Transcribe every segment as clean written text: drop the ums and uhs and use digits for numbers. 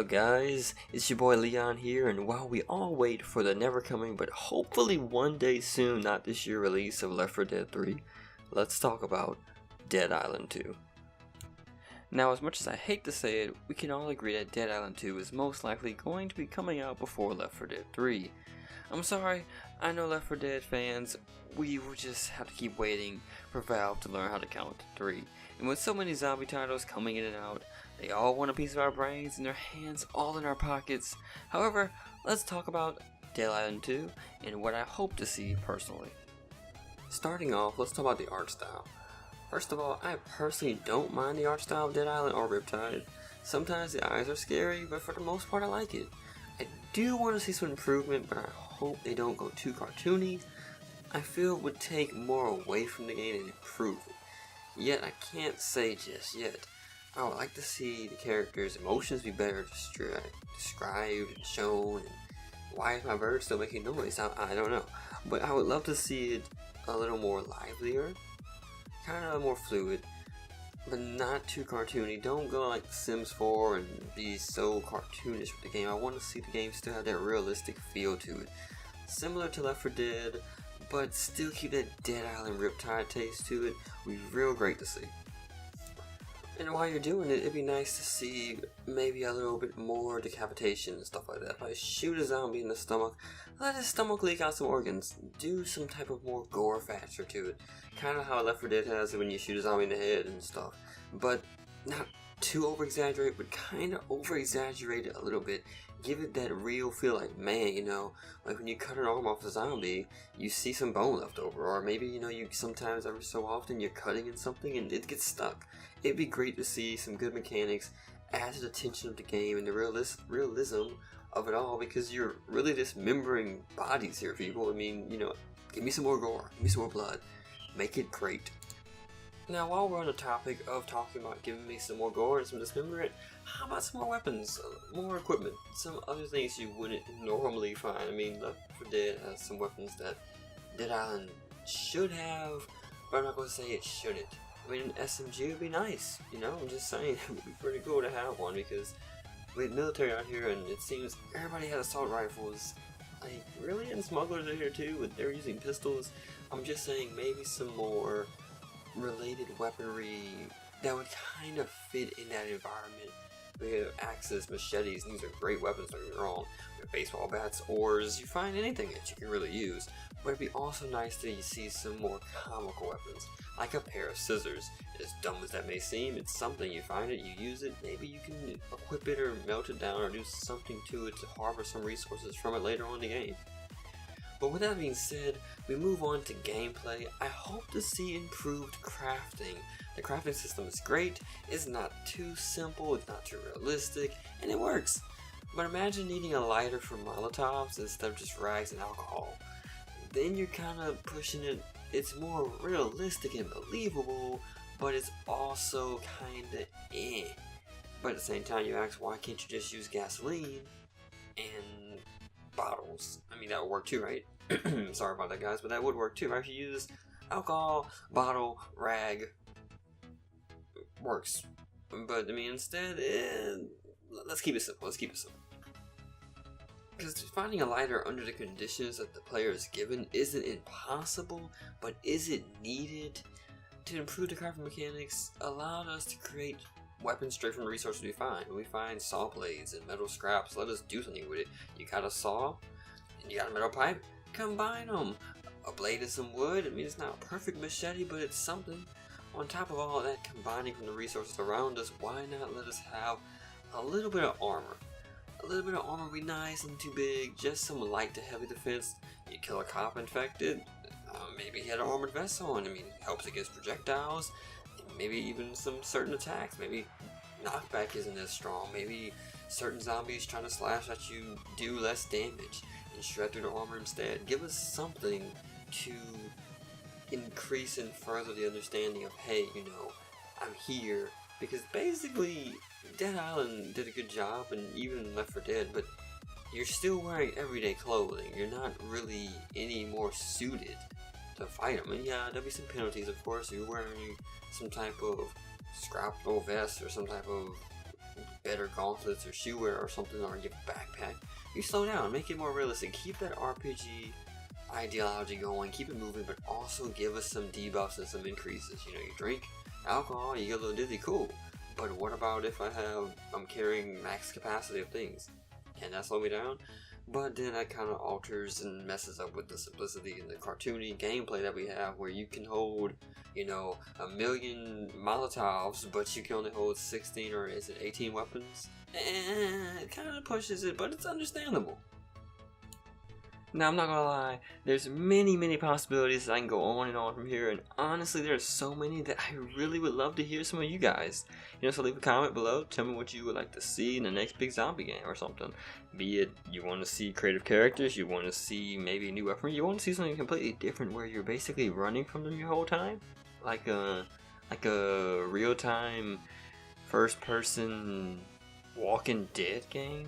up, guys? It's your boy Leon here, and while we all wait for the never coming but hopefully one day soon, not this year, release of Left 4 Dead 3, let's talk about Dead Island 2. Now, as much as I hate to say it, we can all agree that Dead Island 2 is most likely going to be coming out before Left 4 Dead 3. I'm sorry, I know Left 4 Dead fans, we will just have to keep waiting for Valve to learn how to count to 3. And with so many zombie titles coming in and out, they all want a piece of our brains and their hands all in our pockets. However, let's talk about Dead Island 2 and what I hope to see personally. Starting off, let's talk about the art style. First of all, I personally don't mind the art style of Dead Island or Riptide. Sometimes the eyes are scary, but for the most part I like it. I do want to see some improvement, but I hope they don't go too cartoony. I feel it would take more away from the game and improve it. Yet I can't say just yet. I would like to see the characters' emotions be better described and shown. And why is my bird still making noise? I don't know. But I would love to see it a little more livelier, kind of more fluid, but not too cartoony. Don't go like Sims 4 and be so cartoonish with the game. I want to see the game still have that realistic feel to it. Similar to Left 4 Dead, but still keep that Dead Island Riptide taste to it. Would be real great to see. And while you're doing it, it'd be nice to see maybe a little bit more decapitation and stuff like that. Like shoot a zombie in the stomach, let his stomach leak out some organs, do some type of more gore factor to it. Kind of how Left 4 Dead has it when you shoot a zombie in the head and stuff. But not too over-exaggerate, but kind of over-exaggerate it a little bit. Give it that real feel like, man, you know, like when you cut an arm off a zombie, you see some bone left over. Or maybe, you know, you sometimes, every so often, you're cutting in something and it gets stuck. It'd be great to see some good mechanics, add to the tension of the game and the realism of it all, because you're really dismembering bodies here, people. I mean, you know, give me some more gore, give me some more blood, make it great. Now, while we're on the topic of talking about giving me some more gore and some dismemberment, how about some more weapons, more equipment, some other things you wouldn't normally find? I mean, Left 4 Dead has some weapons that Dead Island should have, but I'm not going to say it shouldn't. I mean, an SMG would be nice, you know, I'm just saying, it would be pretty cool to have one, because we have military out here, and it seems everybody has assault rifles. Like, really? And smugglers are here too, and they're using pistols. I'm just saying, maybe some more related weaponry that would kind of fit in that environment. We have axes, machetes, and these are great weapons, don't get me wrong. We have baseball bats, oars, you find anything that you can really use. But it'd be also nice to see some more comical weapons, like a pair of scissors. As dumb as that may seem, it's something. You find it, you use it, maybe you can equip it or melt it down or do something to it to harvest some resources from it later on in the game. But with that being said, we move on to gameplay. I hope to see improved crafting. The crafting system is great, it's not too simple, it's not too realistic, and it works. But imagine needing a lighter for Molotovs instead of just rags and alcohol. Then you're kind of pushing it, it's more realistic and believable, but it's also kind of eh. But at the same time, you ask, why can't you just use gasoline and bottles? I mean, that would work too, right? Sorry about that, guys, but that would work too, right? If you use alcohol, bottle, rag, works. But I mean, instead, let's keep it simple. Because finding a lighter under the conditions that the player is given isn't impossible, but is it needed? To improve the crafting mechanics, allowed us to create weapons straight from the resources we find. When we find saw blades and metal scraps, let us do something with it. You got a saw, and you got a metal pipe, combine them. A blade and some wood, I mean, it's not a perfect machete, but it's something. On top of all that, combining from the resources around us, why not let us have a little bit of armor? A little bit of armor would be nice, and too big, just some light to heavy defense. You kill a cop infected, maybe he had an armored vest on. I mean, it helps against projectiles, maybe even some certain attacks. Maybe knockback isn't as strong. Maybe certain zombies trying to slash at you do less damage and shred through the armor instead. Give us something to increase and further the understanding of, hey, you know, I'm here. Because basically, Dead Island did a good job, and even Left 4 Dead, but you're still wearing everyday clothing. You're not really any more suited to fight them. And yeah, there'll be some penalties, of course. You're wearing some type of scrap old vest or some type of better gauntlets or shoe wear or something, or you have a backpack, you slow down, make it more realistic, keep that RPG ideology going, keep it moving, but also give us some debuffs and some increases. You know, you drink alcohol, you get a little dizzy, cool. But what about if I'm carrying max capacity of things? Can that slow me down? But then that kind of alters and messes up with the simplicity and the cartoony gameplay that we have, where you can hold, you know, 1,000,000 Molotovs, but you can only hold 16 or is it 18 weapons? It kind of pushes it, but it's understandable. Now, I'm not gonna lie, there's many possibilities. I can go on and on from here, and honestly, there's so many that I really would love to hear some of you guys. You know, so leave a comment below, tell me what you would like to see in the next big zombie game or something. Be it you want to see creative characters, you want to see maybe a new weapon, you want to see something completely different where you're basically running from them your whole time, like a real-time first-person Walking Dead game.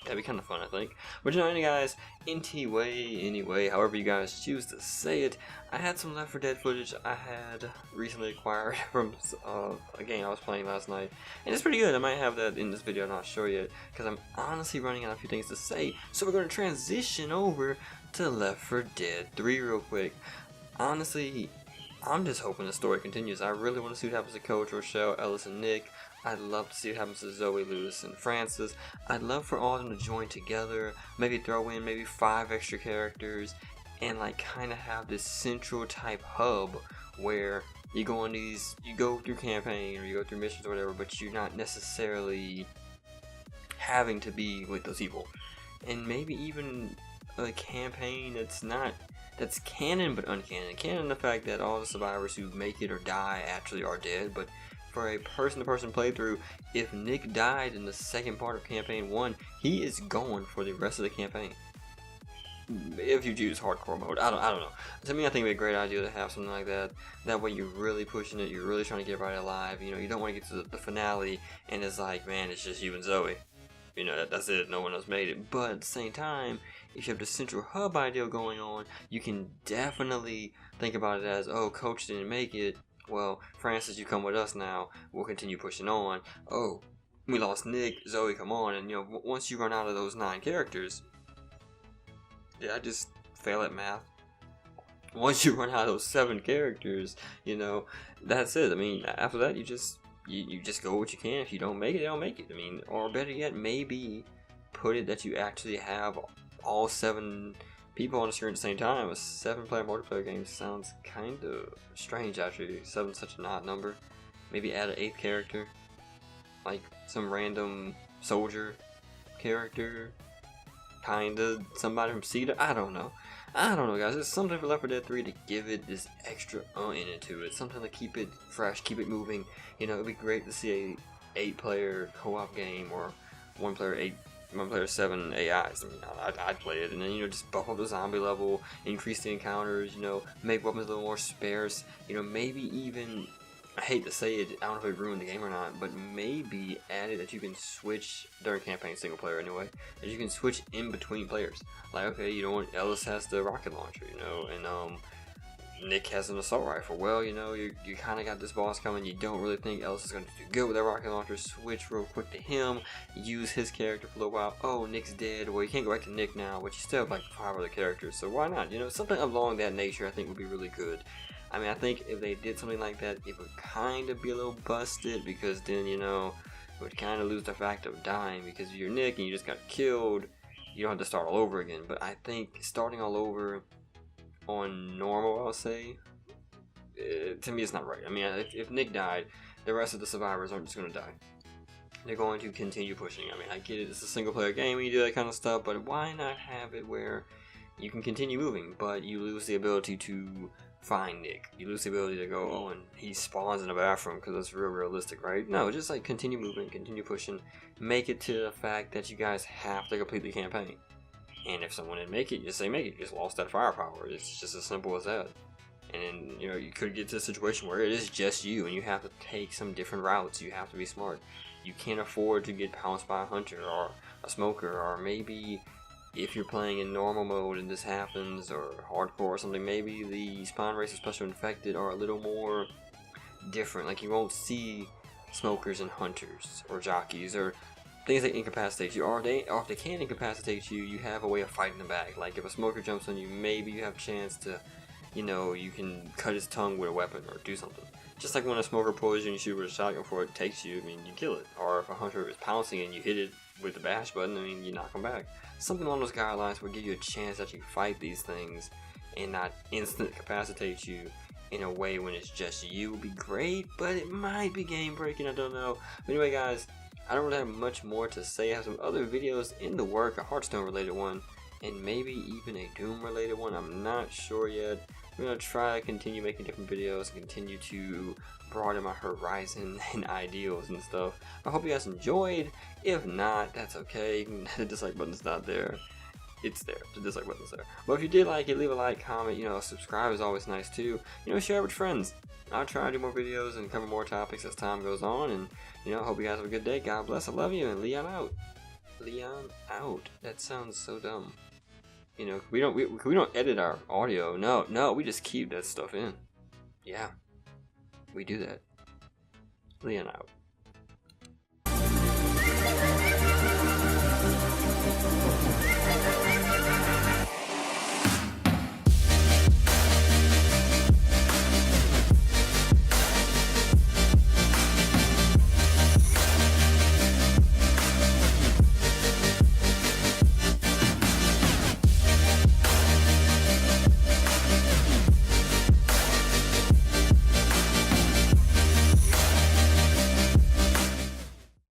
That'd be kind of fun, I think. But you know, guys, anyway, however you guys choose to say it, I had some Left 4 Dead footage I had recently acquired from a game I was playing last night, and it's pretty good. I might have that in this video, I'm not sure yet, because I'm honestly running out of a few things to say. So we're going to transition over to Left 4 Dead 3 real quick. Honestly, I'm just hoping the story continues. I really want to see what happens to Coach, Rochelle, Ellis, and Nick. I'd love to see what happens to Zoe, Lewis, and Francis. I'd love for all of them to join together, maybe throw in maybe 5 extra characters, and like kind of have this central type hub where you go on these, you go through campaign or you go through missions or whatever, but you're not necessarily having to be with those people. And maybe even a campaign that's canon but uncanon. Canon, the fact that all the survivors who make it or die actually are dead, but for a person-to-person playthrough, if Nick died in the second part of campaign 1, he is gone for the rest of the campaign. If you choose hardcore mode, I don't know. To me, I think it'd be a great idea to have something like that. That way, you're really pushing it. You're really trying to get everybody alive. You know, you don't want to get to the finale and it's like, man, it's just you and Zoe. You know, that's it. No one else made it. But at the same time, if you have the central hub idea going on, you can definitely think about it as, oh, Coach didn't make it. Well, Francis, you come with us now. We'll continue pushing on. Oh, we lost Nick. Zoe, come on. And, you know, once you run out of those 9 characters... Did I just fail at math? Once you run out of those 7 characters, you know, that's it. I mean, after that, you just go what you can. If you don't make it, you don't make it. I mean, or better yet, maybe put it that you actually have all 7... people on the screen at the same time. A 7-player multiplayer game sounds kind of strange, actually. 7's such an odd number. Maybe add an 8th character, like some random soldier character, kinda somebody from Cedar. I don't know, guys. It's something for Left 4 Dead 3 to give it this extra in it to it. Something to keep it fresh, keep it moving. You know, it'd be great to see a 8-player co-op game or 1-player 7 AIs. I mean, I'd play it, and then, you know, just buff up the zombie level, increase the encounters, you know, make weapons a little more sparse, you know, maybe even, I hate to say it, I don't know if it ruined the game or not, but maybe add it that you can switch during campaign single player anyway, that you can switch in between players. Like, okay, you know what, Ellis has the rocket launcher, you know, and Nick has an assault rifle. Well, you know, you kind of got this boss coming. You don't really think Ellis is going to do good with that rocket launcher. Switch real quick to him. Use his character for a little while. Oh, Nick's dead. Well, you can't go back to Nick now, but you still have like 5 other characters. So why not? You know, something along that nature I think would be really good. I mean, I think if they did something like that, it would kind of be a little busted, because then, you know, it would kind of lose the fact of dying, because if you're Nick and you just got killed, you don't have to start all over again. But I think starting all over on normal, I'll say, to me it's not right. I mean, if Nick died, the rest of the survivors aren't just going to die. They're going to continue pushing. I mean, I get it, it's a single player game and you do that kind of stuff, but why not have it where you can continue moving, but you lose the ability to find Nick. You lose the ability to go, oh, and he spawns in the bathroom, because that's real realistic, right? No, just like continue moving, continue pushing, make it to the fact that you guys have to complete the campaign. And if someone didn't make it, you just say make it. You just lost that firepower. It's just as simple as that. And then, you know, you could get to a situation where it is just you and you have to take some different routes. You have to be smart. You can't afford to get pounced by a hunter or a smoker, or maybe if you're playing in normal mode and this happens, or hardcore or something, maybe the spawn rates of special infected are a little more different. Like, you won't see smokers and hunters or jockeys or things that incapacitate you, or if they can incapacitate you, you have a way of fighting them back. Like if a smoker jumps on you, maybe you have a chance to, you can cut his tongue with a weapon or do something. Just like when a smoker pulls you and you shoot with a shotgun before it takes you, you kill it. Or if a hunter is pouncing and you hit it with the bash button, you knock them back. Something along those guidelines will give you a chance to actually fight these things and not instant incapacitate you in a way when it's just you. Would be great, but it might be game breaking, I don't know. But anyway guys, I don't really have much more to say. I have some other videos in the work, a Hearthstone related one, and maybe even a Doom related one. I'm not sure yet. I'm going to try to continue making different videos and continue to broaden my horizon and ideals and stuff. I hope you guys enjoyed. If not, that's okay. The dislike button's not there. It's there. The dislike button's there. But if you did like it, leave a like, comment, subscribe is always nice too. Share it with friends. I'll try to do more videos and cover more topics as time goes on. And, hope you guys have a good day. God bless. I love you. And Leon out. Leon out. That sounds so dumb. We don't edit our audio. No, we just keep that stuff in. Yeah, we do that. Leon out.